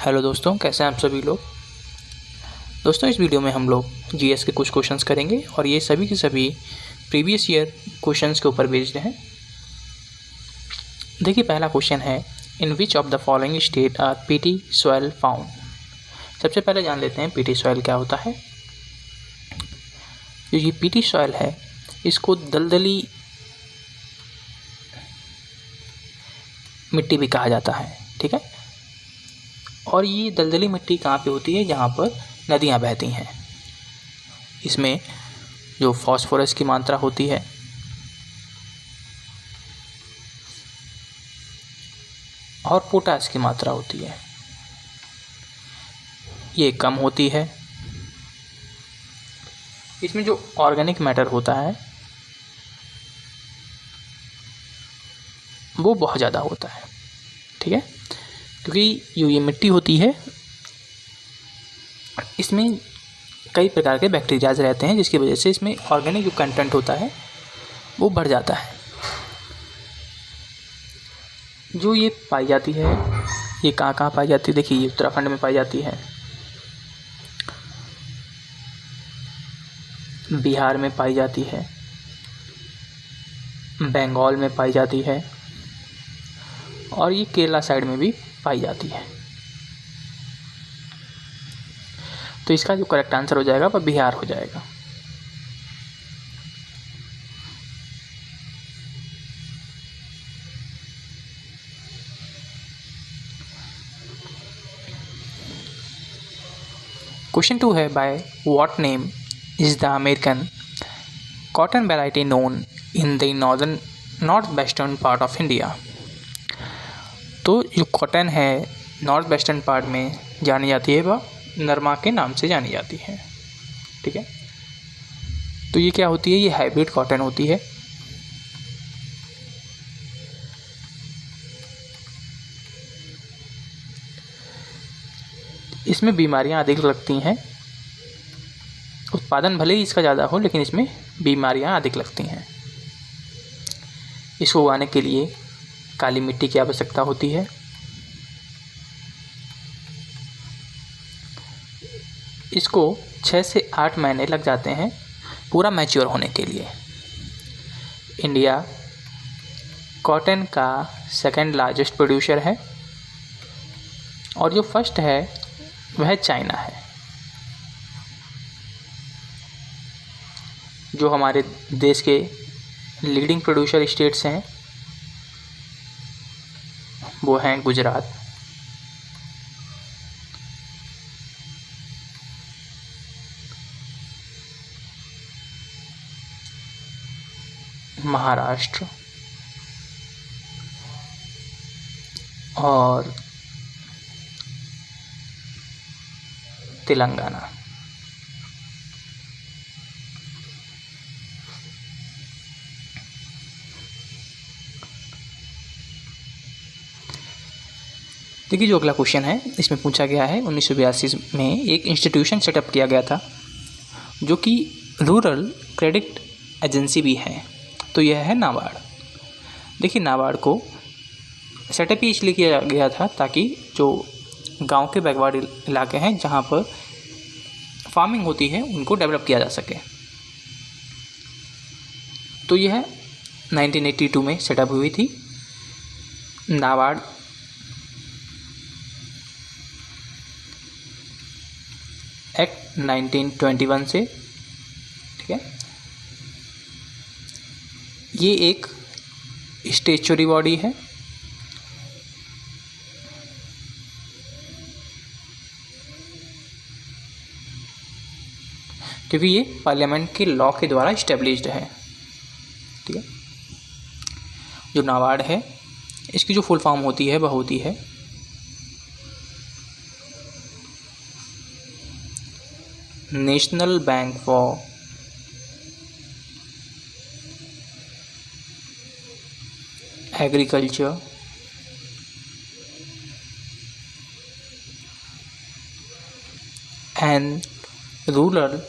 Hello दोस्तों, कैसे हैं आप सभी लोग। दोस्तों, इस वीडियो में हम लोग जीएस के कुछ क्वेश्चंस करेंगे और ये सभी के सभी प्रीवियस ईयर क्वेश्चंस के ऊपर बेस्ड हैं। देखिए, पहला क्वेश्चन है, in which of the following state are peaty soil found. सबसे पहले जान लेते हैं पीटी सॉइल क्या होता है। जो ये पीटी सॉइल है, इसको दलदली मिट्टी भी कहा जाता है, ठीक है। और ये दलदली मिट्टी कहाँ पे होती है? जहाँ पर नदियाँ बहती हैं। इसमें जो फास्फोरस की मात्रा होती है और पोटास की मात्रा होती है, ये कम होती है। इसमें जो ऑर्गेनिक मैटर होता है वो बहुत ज़्यादा होता है, ठीक है। क्योंकि जो ये मिट्टी होती है, इसमें कई प्रकार के बैक्टीरियाज रहते हैं, जिसकी वजह से इसमें ऑर्गेनिक जो कंटेंट होता है वो बढ़ जाता है। जो ये पाई जाती है, ये कहाँ कहाँ पाई जाती है? देखिए, ये उत्तराखंड में पाई जाती है, बिहार में पाई जाती है, बंगाल में पाई जाती है और ये केरला साइड में भी पाई जाती है। तो इसका जो करेक्ट आंसर हो जाएगा वो बिहार हो जाएगा। क्वेश्चन 2 है, by what name is the American cotton variety known in the north western part of India. तो जो कॉटन है नॉर्थ वेस्टर्न पार्ट में जानी जाती है, वह नरमा के नाम से जानी जाती है, ठीक है। तो ये क्या होती है? ये हाइब्रिड कॉटन होती है। इसमें बीमारियां अधिक लगती हैं। उत्पादन भले ही इसका ज़्यादा हो, लेकिन इसमें बीमारियां अधिक लगती हैं। इसको उगाने के लिए काली मिट्टी की आवश्यकता होती है। इसको 6 से 8 महीने लग जाते हैं पूरा मैच्योर होने के लिए। इंडिया कॉटन का सेकंड लार्जेस्ट प्रोड्यूसर है और जो फर्स्ट है वह चाइना है। जो हमारे देश के लीडिंग प्रोड्यूसर स्टेट्स हैं वो हैं गुजरात, महाराष्ट्र और तेलंगाना। देखिए, जो अगला क्वेश्चन है इसमें पूछा गया है, 1982 में एक इंस्टीट्यूशन सेटअप किया गया था जो कि रूरल क्रेडिट एजेंसी भी है। तो यह है नाबार्ड। देखिए, नाबार्ड को सेटअप ही इसलिए किया गया था ताकि जो गांव के बैकवर्ड इलाके हैं जहां पर फार्मिंग होती है उनको डेवलप किया जा सके। तो यह 1982 में सेटअप हुई थी। नाबार्ड एक्ट 1921 से, ठीक है। ये एक स्टैट्यूटरी बॉडी है। क्योंकि ये पार्लियामेंट के लॉ के द्वारा इस्टेब्लिश्ड है, ठीक है। जो नाबार्ड है, इसकी जो फुल फॉर्म होती है वह होती है national bank for agriculture and rural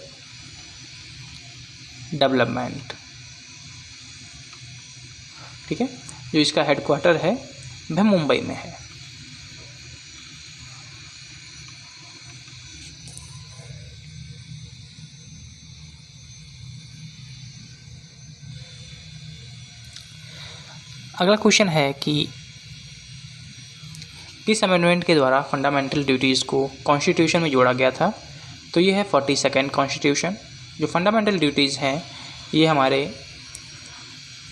development, ठीक है। जो इसका हेडक्वार्टर है वह मुंबई में है। अगला क्वेश्चन है कि किस अमेंडमेंट के द्वारा फंडामेंटल ड्यूटीज़ को कॉन्स्टिट्यूशन में जोड़ा गया था? तो ये है 42nd कॉन्स्टिट्यूशन। जो फंडामेंटल ड्यूटीज़ हैं ये हमारे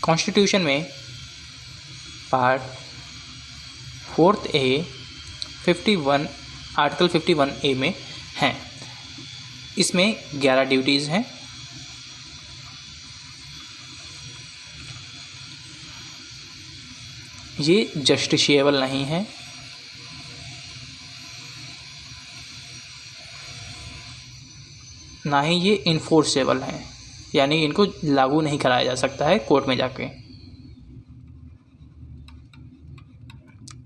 कॉन्स्टिट्यूशन में पार्ट 4A 51 आर्टिकल 51A में हैं। इसमें 11 ड्यूटीज़ हैं। ये जस्टिशिएबल नहीं है, ना ही ये इन्फोर्सेबल हैं, यानी इनको लागू नहीं कराया जा सकता है कोर्ट में जाके।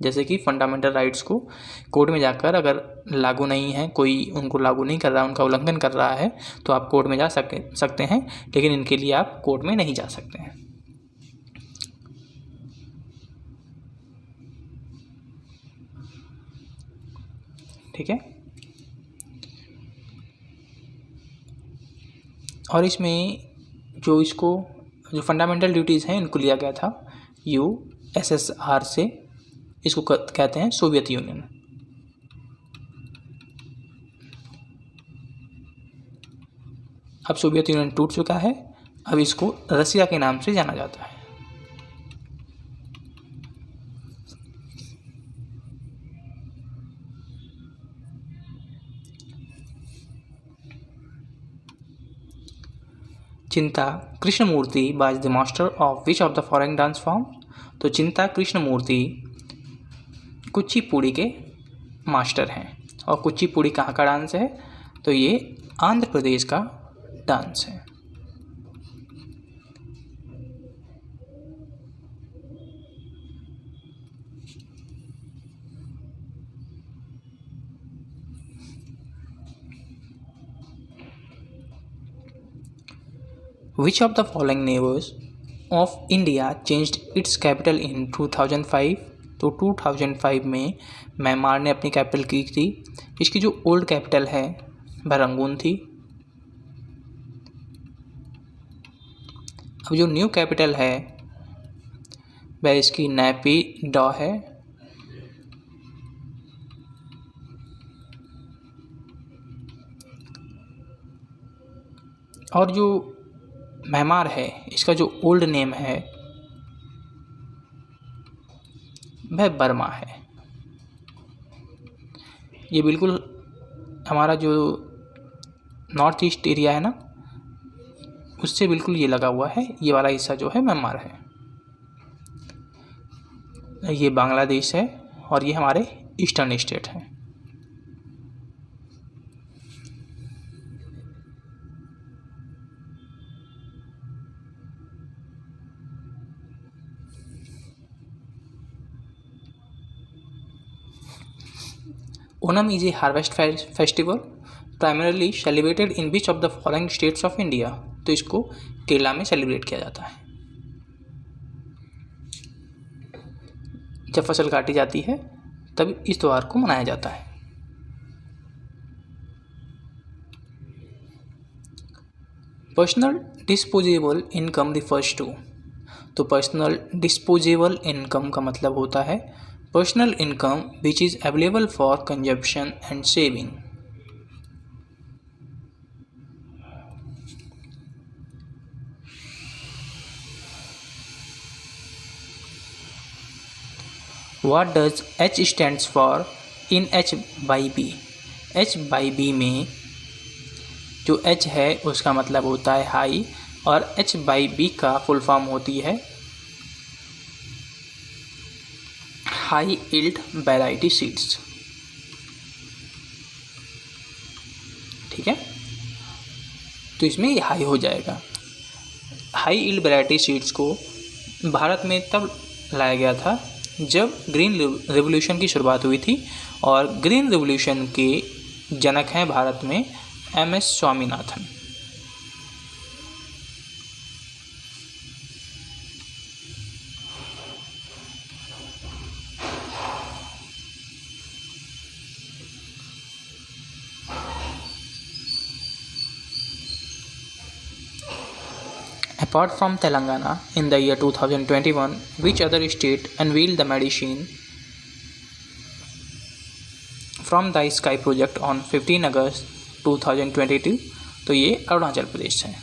जैसे कि फंडामेंटल राइट्स को कोर्ट में जाकर अगर लागू नहीं है, कोई उनको लागू नहीं कर रहा है, उनका उल्लंघन कर रहा है, तो आप कोर्ट में जा सकते हैं, लेकिन इनके लिए आप कोर्ट में नहीं जा सकते हैं। ठीक है। और इसमें जो फंडामेंटल ड्यूटीज़ हैं इनको लिया गया था USSR से। इसको कहते हैं सोवियत यूनियन। अब सोवियत यूनियन टूट चुका है, अब इसको रसिया के नाम से जाना जाता है। Chinta Krishnamurthy was the master of which of the following dance form? तो चिंता कृष्णमूर्ति कुचिपुड़ी के मास्टर हैं। और कुचिपुड़ी कहाँ का डांस है? तो ये आंध्र प्रदेश का डांस है। Which of the following neighbors of India changed its capital in 2005? तो 2005 में म्यांमार ने अपनी कैपिटल की थी। इसकी जो ओल्ड कैपिटल है वह रंगून थी। अब जो न्यू कैपिटल है वह इसकी नैपी-डॉ है। और जो म्यांमार है इसका जो ओल्ड नेम है वह बर्मा है। ये बिल्कुल हमारा जो नॉर्थ ईस्ट एरिया है ना, उससे बिल्कुल ये लगा हुआ है। ये वाला हिस्सा जो है म्यांमार है, ये बांग्लादेश है और ये हमारे ईस्टर्न स्टेट है। Onam is a harvest festival primarily celebrated in which of the following states of India? तो इसको केरला में सेलिब्रेट किया जाता है। जब फसल काटी जाती है तब इस त्यौहार को मनाया जाता है। Personal disposable income refers to. तो पर्सनल डिस्पोजेबल इनकम का मतलब होता है personal income which is available for consumption and saving. What does H stands for in H/B? H/B में जो H है उसका मतलब होता है हाई, और H/B का फुल फॉर्म होती है हाई यील्ड वैरायटी सीड्स। ठीक है, तो इसमें ये हाई हो जाएगा। हाई यील्ड वैरायटी सीड्स को भारत में तब लाया गया था जब ग्रीन रेवोल्यूशन की शुरुआत हुई थी, और ग्रीन रेवोल्यूशन के जनक हैं भारत में MS Swaminathan. Apart from Telangana, in the year 2021, which other state unveiled the medicine from the Sky project on 15 August 2022? तो ये अरुणाचल प्रदेश है।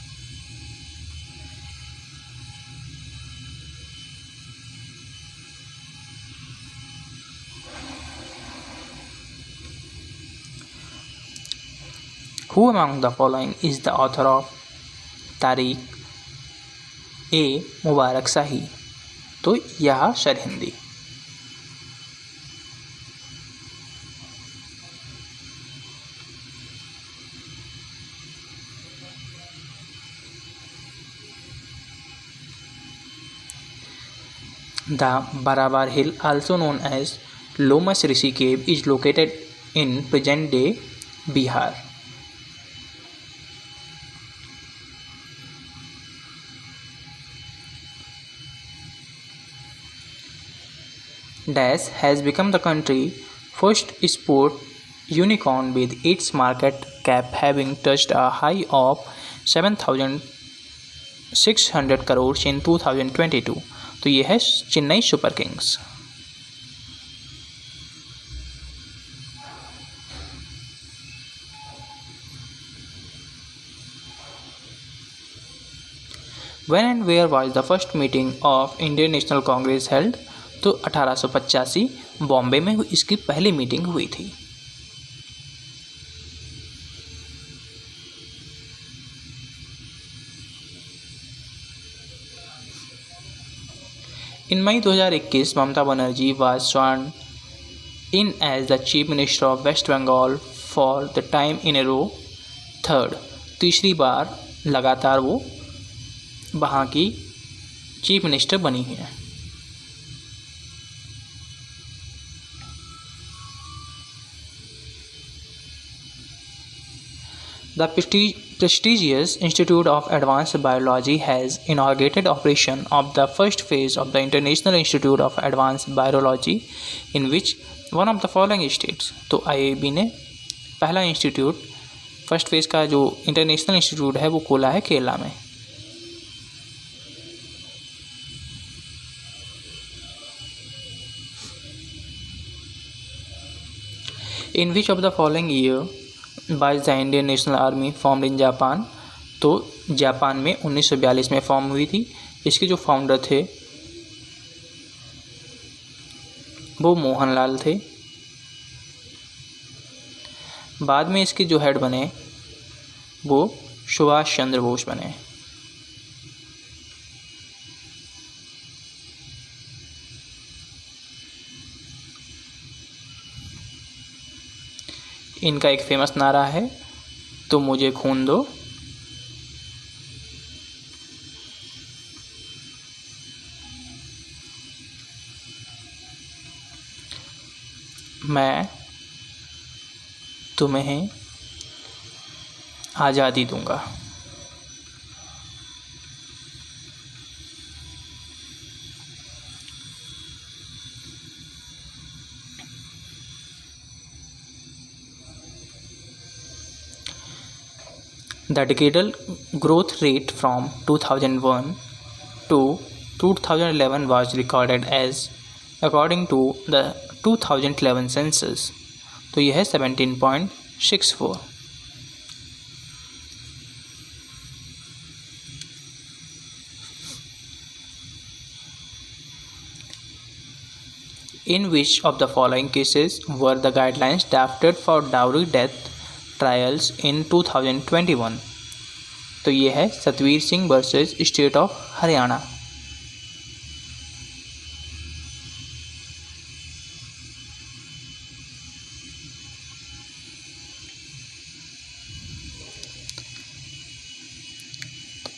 Who among the following is the author of तारीख? ए मुबारक शाही, तो यह Sirhindi. The Barabar Hill, also known as Lomas Rishi Cave, is located in present-day Bihar. Dash has become the country's first sport unicorn, with its market cap having touched a high of 7,600 crores in 2022. तो ये है Chennai super Kings. When and where was the first meeting of Indian National Congress held? तो 1885 बॉम्बे में इसकी पहली meeting हुई थी। In May 2021, Mamata Banerjee was sworn in as the Chief Minister of West Bengal for the time in a row, third, तीसरी बार लगातार वो वहाँ की चीफ मिनिस्टर बनी है। The prestigious Institute of Advanced Biology has inaugurated operation of the first phase of the International Institute of Advanced Biology, in which one of the following states? तो IAB ने पहला इंस्टीट्यूट फर्स्ट फेज़ का जो international institute है वो खोला है केरला में। In which of the following year was the Indian National Army formed in Japan? तो जापान में 1942 में फॉर्म हुई थी। इसके जो फाउंडर थे वो मोहनलाल थे। बाद में इसके जो हेड बने वो सुभाष चंद्र बोस बने। इनका एक फेमस नारा है, तो मुझे खून दो, मैं तुम्हें आज़ादी दूंगा। The decadal growth rate from 2001 to 2011 was recorded as according to the 2011 census, तो यह है 17.64। In which of the following cases were the guidelines drafted for dowry death trials in 2021? तो ये है Satvir Singh versus state of Haryana.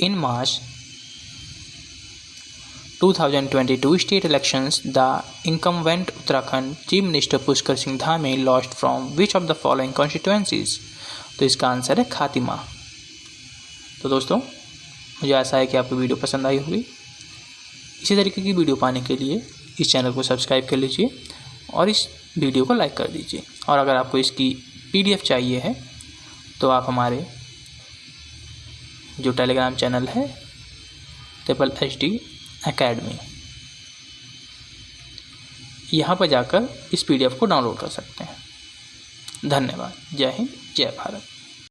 In March 2022 state elections, the incumbent Uttarakhand Chief Minister Pushkar Singh Dhame lost from which of the following constituencies? तो इसका answer है खातिमा। तो दोस्तों, मुझे आशा है कि आपको वीडियो पसंद आई होगी। इसी तरीके की वीडियो पाने के लिए इस चैनल को सब्सक्राइब कर लीजिए और इस वीडियो को लाइक कर दीजिए। और अगर आपको इसकी PDF चाहिए है तो आप हमारे जो टेलीग्राम चैनल है SSSD Academy। यहाँ पर जाकर इस PDF को डाउनलोड कर सकते हैं। धन्यवाद। जय हिंद, जय भारत।